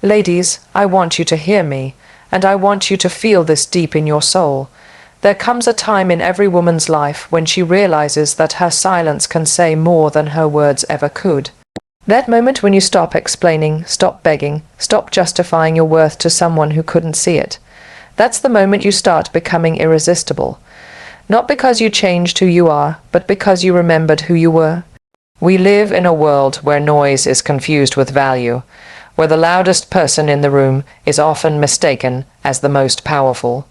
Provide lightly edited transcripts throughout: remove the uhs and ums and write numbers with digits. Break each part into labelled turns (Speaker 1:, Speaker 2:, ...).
Speaker 1: Ladies, I want you to hear me, and I want you to feel this deep in your soul. There comes a time in every woman's life when she realizes that her silence can say more than her words ever could. That moment when you stop explaining, stop begging, stop justifying your worth to someone who couldn't see it. That's the moment you start becoming irresistible. Not because you changed who you are, but because you remembered who you were. We live in a world where noise is confused with value, where the loudest person in the room is often mistaken as the most powerful.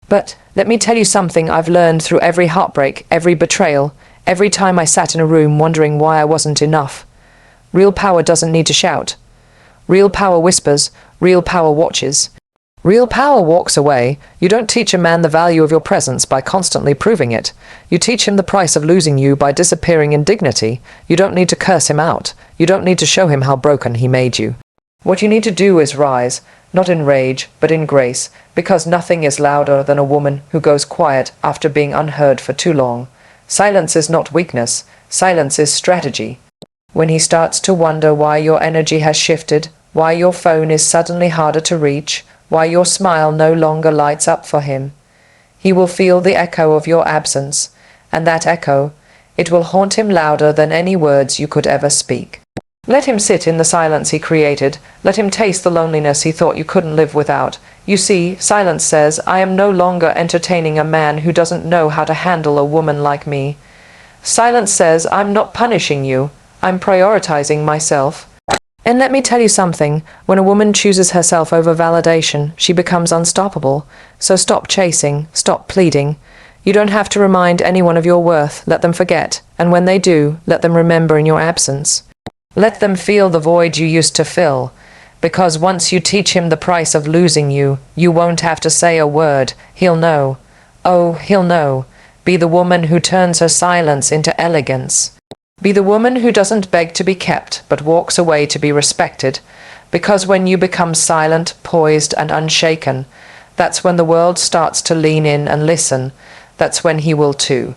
Speaker 1: But let me tell you something I've learned through every heartbreak, every betrayal, every time I sat in a room wondering why I wasn't enough. Real power doesn't need to shout. Real power whispers. Real power watches. Real power walks away. You don't teach a man the value of your presence by constantly proving it. You teach him the price of losing you by disappearing in dignity. You don't need to curse him out. You don't need to show him how broken he made you. What you need to do is rise, not in rage, but in grace, because nothing is louder than a woman who goes quiet after being unheard for too long. Silence is not weakness. Silence is strategy. When he starts to wonder why your energy has shifted, why your phone is suddenly harder to reach, why your smile no longer lights up for him, he will feel the echo of your absence, and that echo, it will haunt him louder than any words you could ever speak. Let him sit in the silence he created. Let him taste the loneliness he thought you couldn't live without. You see, silence says, I am no longer entertaining a man who doesn't know how to handle a woman like me. Silence says, I'm not punishing you. I'm prioritizing myself. And let me tell you something, when a woman chooses herself over validation, she becomes unstoppable. So stop chasing, stop pleading. You don't have to remind anyone of your worth, let them forget, and when they do, let them remember in your absence. Let them feel the void you used to fill, because once you teach him the price of losing you, you won't have to say a word. He'll know. Oh, he'll know. Be the woman who turns her silence into elegance. Be the woman who doesn't beg to be kept, but walks away to be respected, because when you become silent, poised, and unshaken, that's when the world starts to lean in and listen. That's when he will too.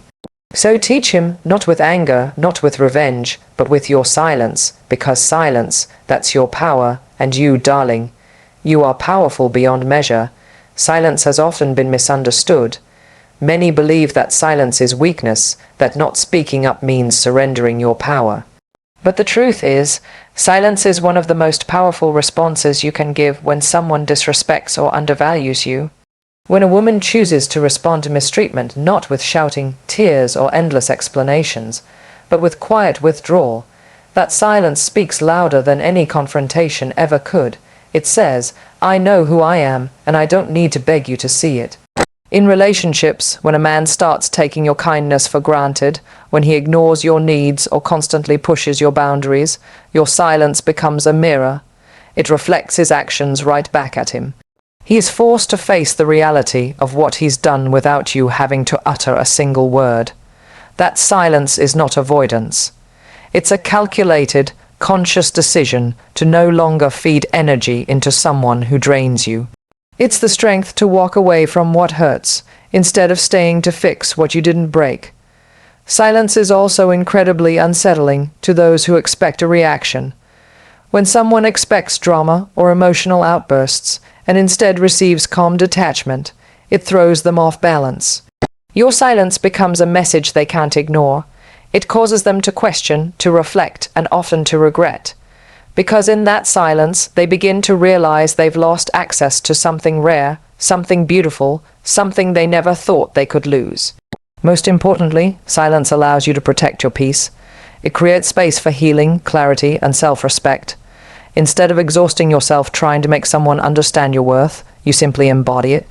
Speaker 1: So teach him, not with anger, not with revenge, but with your silence, because silence, that's your power, and you, darling, you are powerful beyond measure. Silence has often been misunderstood. Many believe that silence is weakness, that not speaking up means surrendering your power. But the truth is, silence is one of the most powerful responses you can give when someone disrespects or undervalues you. When a woman chooses to respond to mistreatment not with shouting, tears, or endless explanations, but with quiet withdrawal, that silence speaks louder than any confrontation ever could. It says, I know who I am, and I don't need to beg you to see it. In relationships, when a man starts taking your kindness for granted, when he ignores your needs or constantly pushes your boundaries, your silence becomes a mirror. It reflects his actions right back at him. He is forced to face the reality of what he's done without you having to utter a single word. That silence is not avoidance. It's a calculated, conscious decision to no longer feed energy into someone who drains you. It's the strength to walk away from what hurts, instead of staying to fix what you didn't break. Silence is also incredibly unsettling to those who expect a reaction. When someone expects drama or emotional outbursts, and instead receives calm detachment, it throws them off balance. Your silence becomes a message they can't ignore. It causes them to question, to reflect, and often to regret. Because in that silence, they begin to realize they've lost access to something rare, something beautiful, something they never thought they could lose. Most importantly, silence allows you to protect your peace. It creates space for healing, clarity, and self-respect. Instead of exhausting yourself trying to make someone understand your worth, you simply embody it.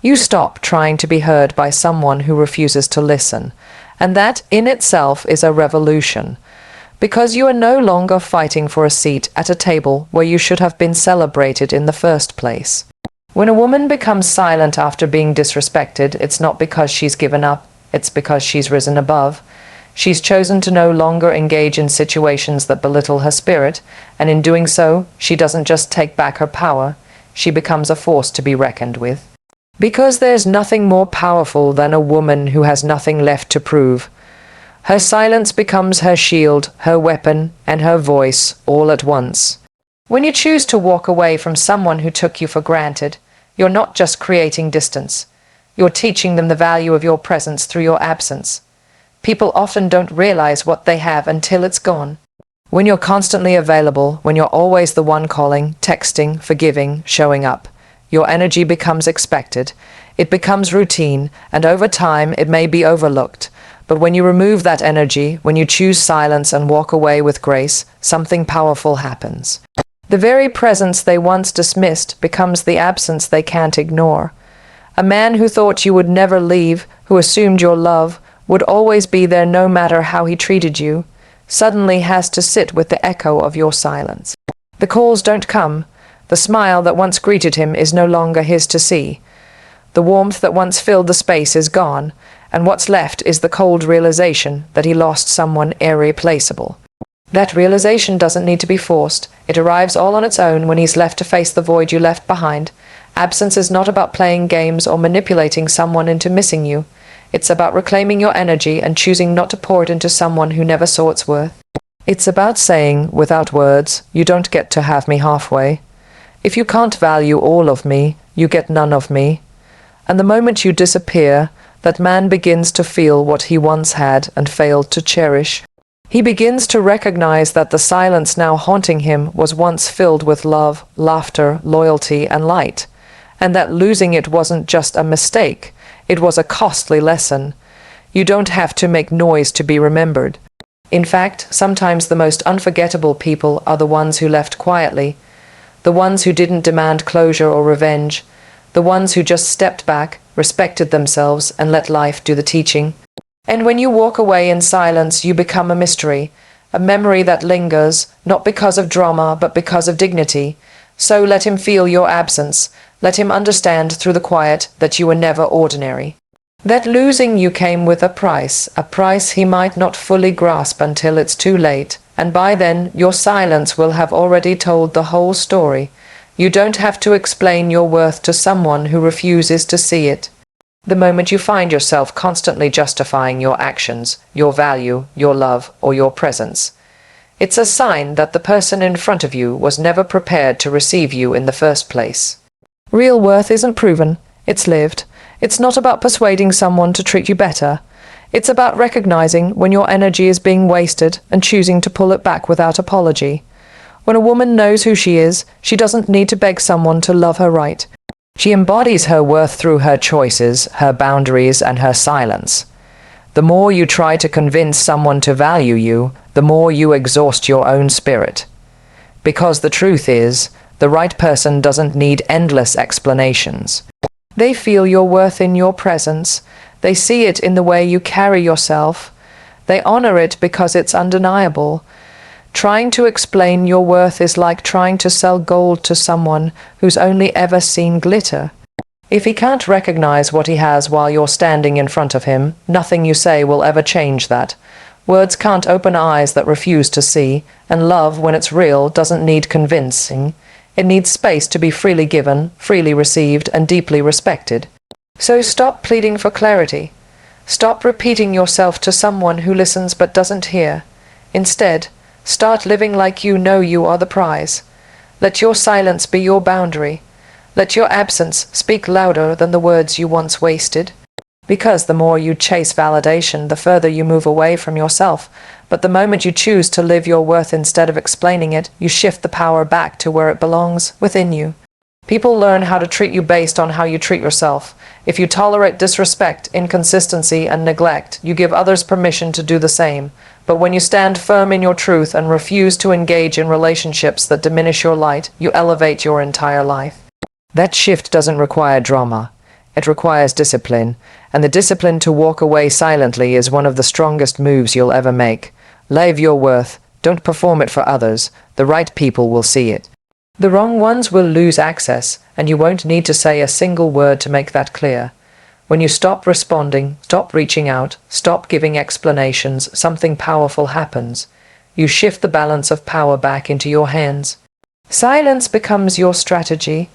Speaker 1: You stop trying to be heard by someone who refuses to listen, and that in itself is a revolution. Because you are no longer fighting for a seat at a table where you should have been celebrated in the first place. When a woman becomes silent after being disrespected, it's not because she's given up, it's because she's risen above. She's chosen to no longer engage in situations that belittle her spirit, and in doing so, she doesn't just take back her power, she becomes a force to be reckoned with. Because there's nothing more powerful than a woman who has nothing left to prove. Her silence becomes her shield, her weapon, and her voice all at once. When you choose to walk away from someone who took you for granted, you're not just creating distance. You're teaching them the value of your presence through your absence. People often don't realize what they have until it's gone. When you're constantly available, when you're always the one calling, texting, forgiving, showing up, your energy becomes expected. It becomes routine, and over time it may be overlooked. But when you remove that energy, when you choose silence and walk away with grace, something powerful happens. The very presence they once dismissed becomes the absence they can't ignore. A man who thought you would never leave, who assumed your love, would always be there no matter how he treated you, suddenly has to sit with the echo of your silence. The calls don't come. The smile that once greeted him is no longer his to see. The warmth that once filled the space is gone, and what's left is the cold realization that he lost someone irreplaceable. That realization doesn't need to be forced. It arrives all on its own when he's left to face the void you left behind. Absence is not about playing games or manipulating someone into missing you. It's about reclaiming your energy and choosing not to pour it into someone who never saw its worth. It's about saying, without words, you don't get to have me halfway. If you can't value all of me, you get none of me. And the moment you disappear, that man begins to feel what he once had and failed to cherish. He begins to recognize that the silence now haunting him was once filled with love, laughter, loyalty, and light, and that losing it wasn't just a mistake, it was a costly lesson. You don't have to make noise to be remembered. In fact, sometimes the most unforgettable people are the ones who left quietly, the ones who didn't demand closure or revenge, the ones who just stepped back, respected themselves, and let life do the teaching. And when you walk away in silence, you become a mystery, a memory that lingers, not because of drama, but because of dignity. So let him feel your absence. Let him understand through the quiet that you were never ordinary. That losing you came with a price he might not fully grasp until it's too late, and by then your silence will have already told the whole story. You don't have to explain your worth to someone who refuses to see it. The moment you find yourself constantly justifying your actions, your value, your love, or your presence, it's a sign that the person in front of you was never prepared to receive you in the first place. Real worth isn't proven, it's lived. It's not about persuading someone to treat you better. It's about recognizing when your energy is being wasted and choosing to pull it back without apology. When a woman knows who she is, she doesn't need to beg someone to love her right. She embodies her worth through her choices, her boundaries, and her silence. The more you try to convince someone to value you, the more you exhaust your own spirit. Because the truth is, the right person doesn't need endless explanations. They feel your worth in your presence. They see it in the way you carry yourself. They honor it because it's undeniable. Trying to explain your worth is like trying to sell gold to someone who's only ever seen glitter. If he can't recognize what he has while you're standing in front of him, nothing you say will ever change that. Words can't open eyes that refuse to see, and love, when it's real, doesn't need convincing. It needs space to be freely given, freely received, and deeply respected. So stop pleading for clarity. Stop repeating yourself to someone who listens but doesn't hear. Instead, start living like you know you are the prize. Let your silence be your boundary. Let your absence speak louder than the words you once wasted. Because the more you chase validation, the further you move away from yourself. But the moment you choose to live your worth instead of explaining it, you shift the power back to where it belongs, within you. People learn how to treat you based on how you treat yourself. If you tolerate disrespect, inconsistency, and neglect, you give others permission to do the same. But when you stand firm in your truth and refuse to engage in relationships that diminish your light, you elevate your entire life. That shift doesn't require drama. It requires discipline, and the discipline to walk away silently is one of the strongest moves you'll ever make. Live your worth. Don't perform it for others. The right people will see it. The wrong ones will lose access, and you won't need to say a single word to make that clear. When you stop responding, stop reaching out, stop giving explanations, something powerful happens. You shift the balance of power back into your hands. Silence becomes your strategy.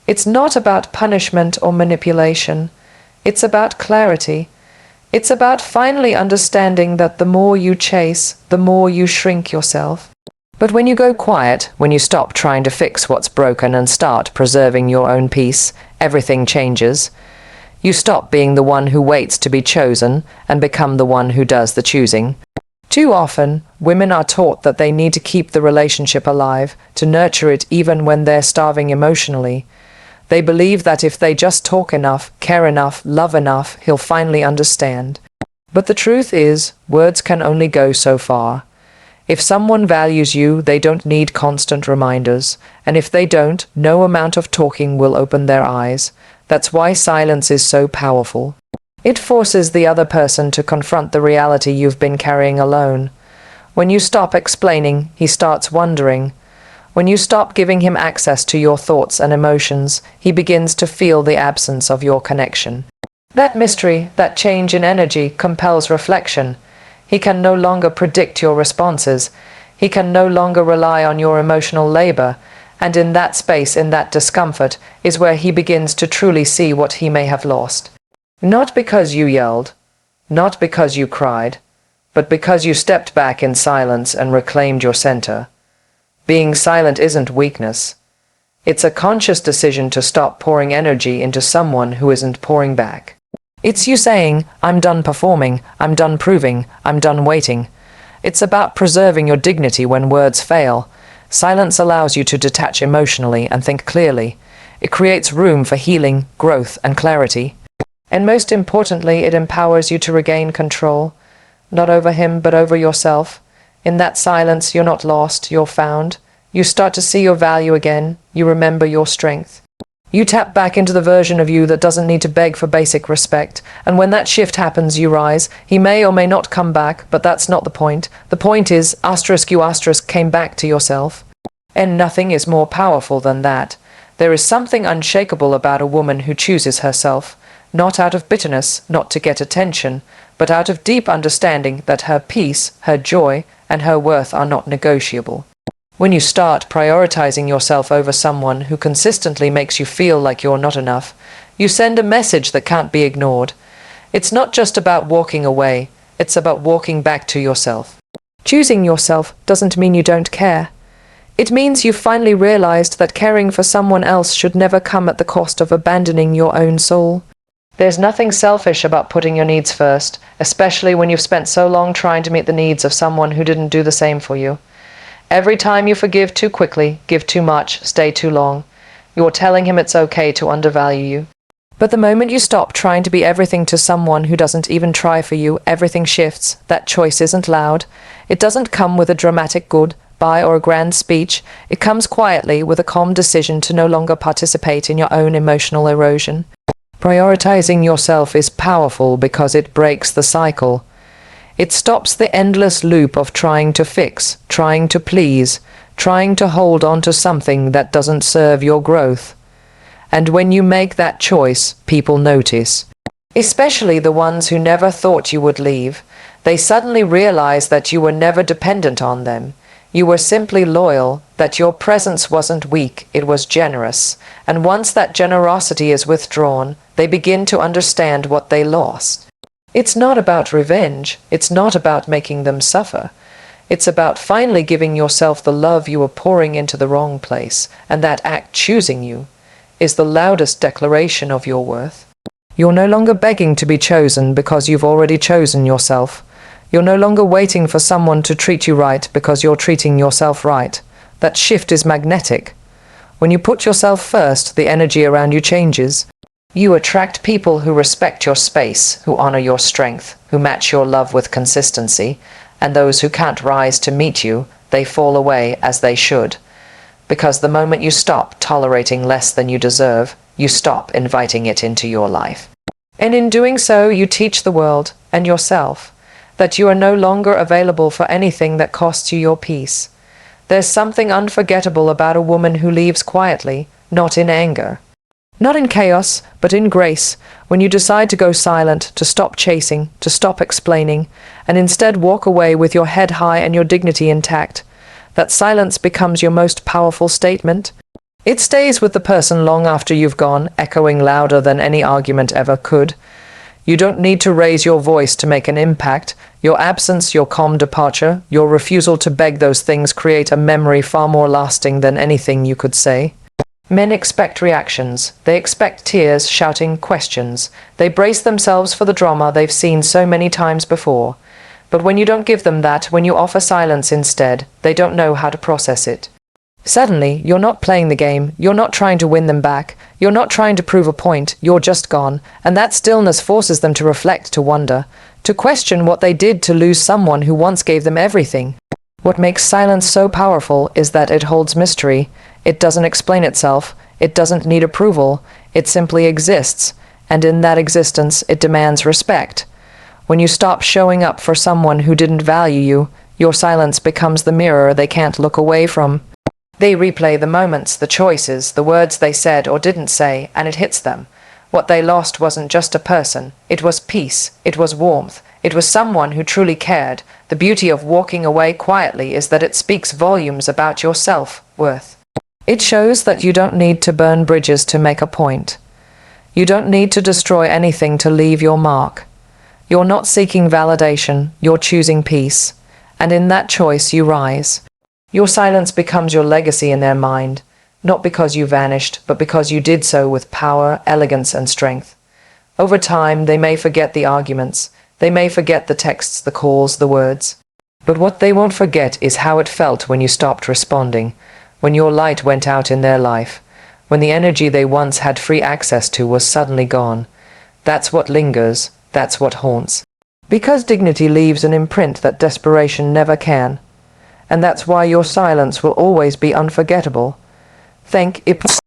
Speaker 1: It's not about punishment or manipulation. It's about clarity. It's about finally understanding that the more you chase, the more you shrink yourself. But when you go quiet, when you stop trying to fix what's broken and start preserving your own peace, everything changes. You stop being the one who waits to be chosen and become the one who does the choosing. Too often, women are taught that they need to keep the relationship alive, to nurture it even when they're starving emotionally. They believe that if they just talk enough, care enough, love enough, he'll finally understand. But the truth is, words can only go so far. If someone values you, they don't need constant reminders, and if they don't, no amount of talking will open their eyes. That's why silence is so powerful. It forces the other person to confront the reality you've been carrying alone. When you stop explaining, he starts wondering. When you stop giving him access to your thoughts and emotions, he begins to feel the absence of your connection. That mystery, that change in energy, compels reflection. He can no longer predict your responses. He can no longer rely on your emotional labor. And in that space, in that discomfort, is where he begins to truly see what he may have lost. Not because you yelled, not because you cried, but because you stepped back in silence and reclaimed your center. Being silent isn't weakness. It's a conscious decision to stop pouring energy into someone who isn't pouring back. It's you saying, I'm done performing, I'm done proving, I'm done waiting. It's about preserving your dignity when words fail. Silence allows you to detach emotionally and think clearly. It creates room for healing, growth, and clarity. And most importantly, it empowers you to regain control, not over him, but over yourself. In that silence, you're not lost, you're found. You start to see your value again. You remember your strength. You tap back into the version of you that doesn't need to beg for basic respect. And when that shift happens, you rise. He may or may not come back, but that's not the point. The point is, you came back to yourself. And nothing is more powerful than that. There is something unshakable about a woman who chooses herself. Not out of bitterness, not to get attention, but out of deep understanding that her peace, her joy, and her worth are not negotiable. When you start prioritizing yourself over someone who consistently makes you feel like you're not enough, you send a message that can't be ignored. It's not just about walking away, it's about walking back to yourself. Choosing yourself doesn't mean you don't care. It means you've finally realized that caring for someone else should never come at the cost of abandoning your own soul. There's nothing selfish about putting your needs first, especially when you've spent so long trying to meet the needs of someone who didn't do the same for you. Every time you forgive too quickly, give too much, stay too long, you're telling him it's okay to undervalue you. But the moment you stop trying to be everything to someone who doesn't even try for you, everything shifts. That choice isn't loud. It doesn't come with a dramatic goodbye or a grand speech. It comes quietly with a calm decision to no longer participate in your own emotional erosion. Prioritizing yourself is powerful because it breaks the cycle. It stops the endless loop of trying to fix, trying to please, trying to hold on to something that doesn't serve your growth. And when you make that choice, people notice. Especially the ones who never thought you would leave. They suddenly realize that you were never dependent on them. You were simply loyal, that your presence wasn't weak, it was generous. And once that generosity is withdrawn, they begin to understand what they lost. It's not about revenge. It's not about making them suffer. It's about finally giving yourself the love you were pouring into the wrong place, and that act, choosing you, is the loudest declaration of your worth. You're no longer begging to be chosen because you've already chosen yourself. You're no longer waiting for someone to treat you right because you're treating yourself right. That shift is magnetic. When you put yourself first, the energy around you changes. You attract people who respect your space, who honor your strength, who match your love with consistency, and those who can't rise to meet you, they fall away as they should. Because the moment you stop tolerating less than you deserve, you stop inviting it into your life. And in doing so, you teach the world, and yourself, that you are no longer available for anything that costs you your peace. There's something unforgettable about a woman who leaves quietly, not in anger. Not in chaos, but in grace, when you decide to go silent, to stop chasing, to stop explaining, and instead walk away with your head high and your dignity intact. That silence becomes your most powerful statement. It stays with the person long after you've gone, echoing louder than any argument ever could. You don't need to raise your voice to make an impact. Your absence, your calm departure, your refusal to beg, those things create a memory far more lasting than anything you could say. Men expect reactions. They expect tears, shouting, questions. They brace themselves for the drama they've seen so many times before. But when you don't give them that, when you offer silence instead, they don't know how to process it. Suddenly, you're not playing the game, you're not trying to win them back, you're not trying to prove a point, you're just gone, and that stillness forces them to reflect, to wonder, to question what they did to lose someone who once gave them everything. What makes silence so powerful is that it holds mystery. It doesn't explain itself, it doesn't need approval, it simply exists, and in that existence it demands respect. When you stop showing up for someone who didn't value you, your silence becomes the mirror they can't look away from. They replay the moments, the choices, the words they said or didn't say, and it hits them. What they lost wasn't just a person, it was peace, it was warmth, it was someone who truly cared. The beauty of walking away quietly is that it speaks volumes about your self-worth. It shows that you don't need to burn bridges to make a point. You don't need to destroy anything to leave your mark. You're not seeking validation, you're choosing peace. And in that choice you rise. Your silence becomes your legacy in their mind, not because you vanished, but because you did so with power, elegance, and strength. Over time, they may forget the arguments, they may forget the texts, the calls, the words. But what they won't forget is how it felt when you stopped responding, when your light went out in their life, when the energy they once had free access to was suddenly gone. That's what lingers, that's what haunts. Because dignity leaves an imprint that desperation never can. And that's why your silence will always be unforgettable. Thank it.